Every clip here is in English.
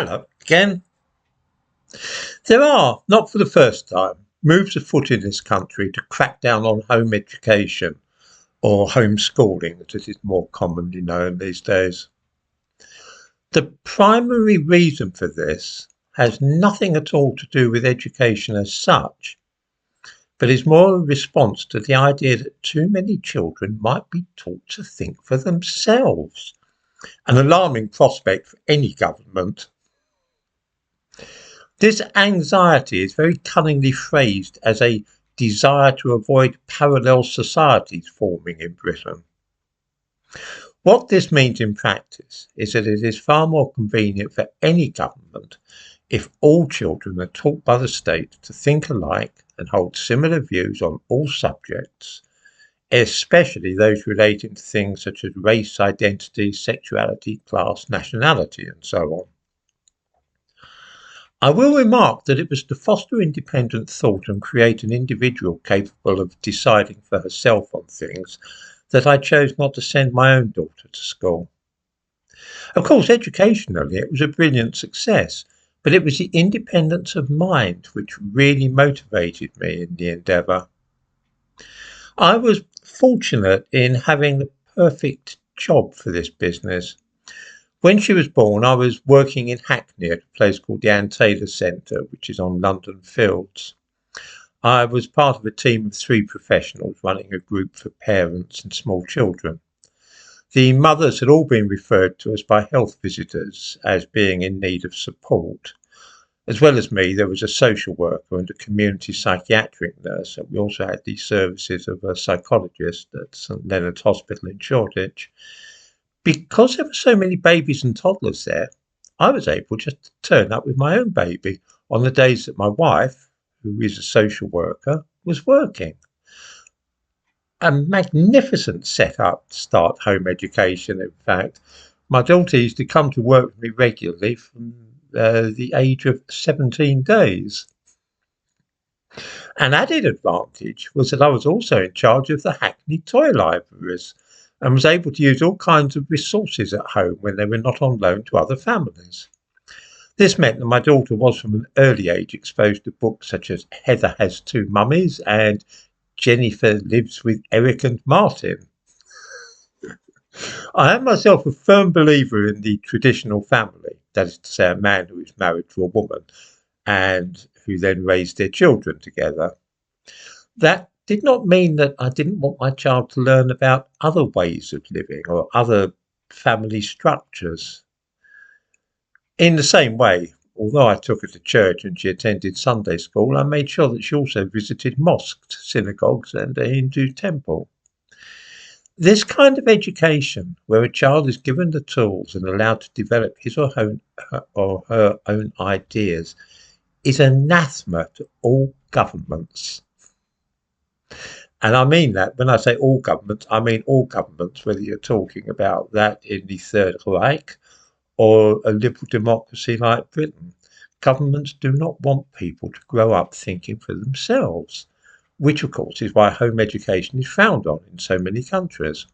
Hello again. There are, not for the first time, moves afoot in this country to crack down on home education, or homeschooling as it is more commonly known these days. The primary reason for this has nothing at all to do with education as such, but is more a response to the idea that too many children might be taught to think for themselves. An alarming prospect for any government. This anxiety is very cunningly phrased as a desire to avoid parallel societies forming in Britain. What this means in practice is that it is far more convenient for any government if all children are taught by the state to think alike and hold similar views on all subjects, especially those relating to things such as race, identity, sexuality, class, nationality, and so on. I will remark that it was to foster independent thought and create an individual capable of deciding for herself on things that I chose not to send my own daughter to school. Of course, educationally it was a brilliant success, but it was the independence of mind which really motivated me in the endeavour. I was fortunate in having the perfect job for this business. When she was born, I was working in Hackney at a place called the Anne Taylor Centre, which is on London Fields. I was part of a team of 3 professionals running a group for parents and small children. The mothers had all been referred to us by health visitors as being in need of support. As well as me, there was a social worker and a community psychiatric nurse, and we also had the services of a psychologist at St Leonard's Hospital in Shoreditch. Because there were so many babies and toddlers there, I was able just to turn up with my own baby on the days that my wife, who is a social worker, was working. A magnificent setup to start home education, in fact. My daughter used to come to work with me regularly from the age of 17 days. An added advantage was that I was also in charge of the Hackney toy libraries and was able to use all kinds of resources at home when they were not on loan to other families. This meant that my daughter was from an early age exposed to books such as Heather Has Two Mummies and Jennifer Lives with Eric and Martin. I am myself a firm believer in the traditional family, that is to say a man who is married to a woman and who then raised their children together. That did not mean that I didn't want my child to learn about other ways of living or other family structures. In the same way, although I took her to church and she attended Sunday school, I made sure that she also visited mosques, synagogues, and a Hindu temple. This kind of education, where a child is given the tools and allowed to develop his or her own ideas, is anathema to all governments. And I mean that when I say all governments, I mean all governments, whether you're talking about that in the Third Reich or a liberal democracy like Britain. Governments do not want people to grow up thinking for themselves, which of course is why home education is frowned on in so many countries.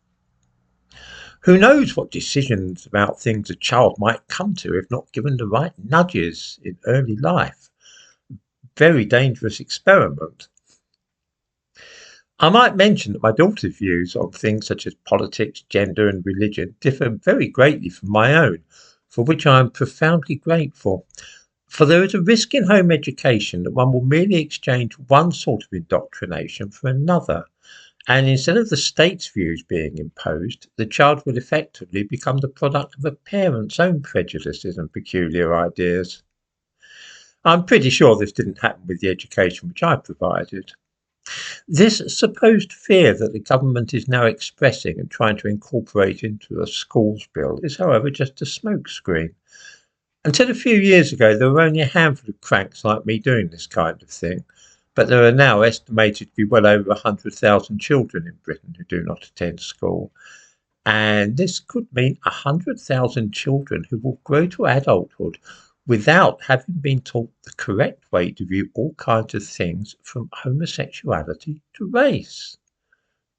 Who knows what decisions about things a child might come to if not given the right nudges in early life? Very dangerous experiment. I might mention that my daughter's views on things such as politics, gender and religion differ very greatly from my own, for which I am profoundly grateful. For there is a risk in home education that one will merely exchange one sort of indoctrination for another, and instead of the state's views being imposed, the child will effectively become the product of a parent's own prejudices and peculiar ideas. I'm pretty sure this didn't happen with the education which I provided. This supposed fear that the government is now expressing and trying to incorporate into a schools bill is, however, just a smokescreen. Until a few years ago, there were only a handful of cranks like me doing this kind of thing, but there are now estimated to be well over 100,000 children in Britain who do not attend school. And this could mean 100,000 children who will grow to adulthood without having been taught the correct way to view all kinds of things from homosexuality to race.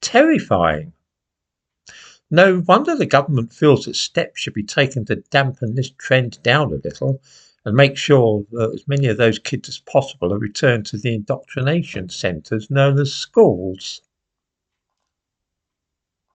Terrifying. No wonder the government feels that steps should be taken to dampen this trend down a little and make sure that as many of those kids as possible are returned to the indoctrination centres known as schools.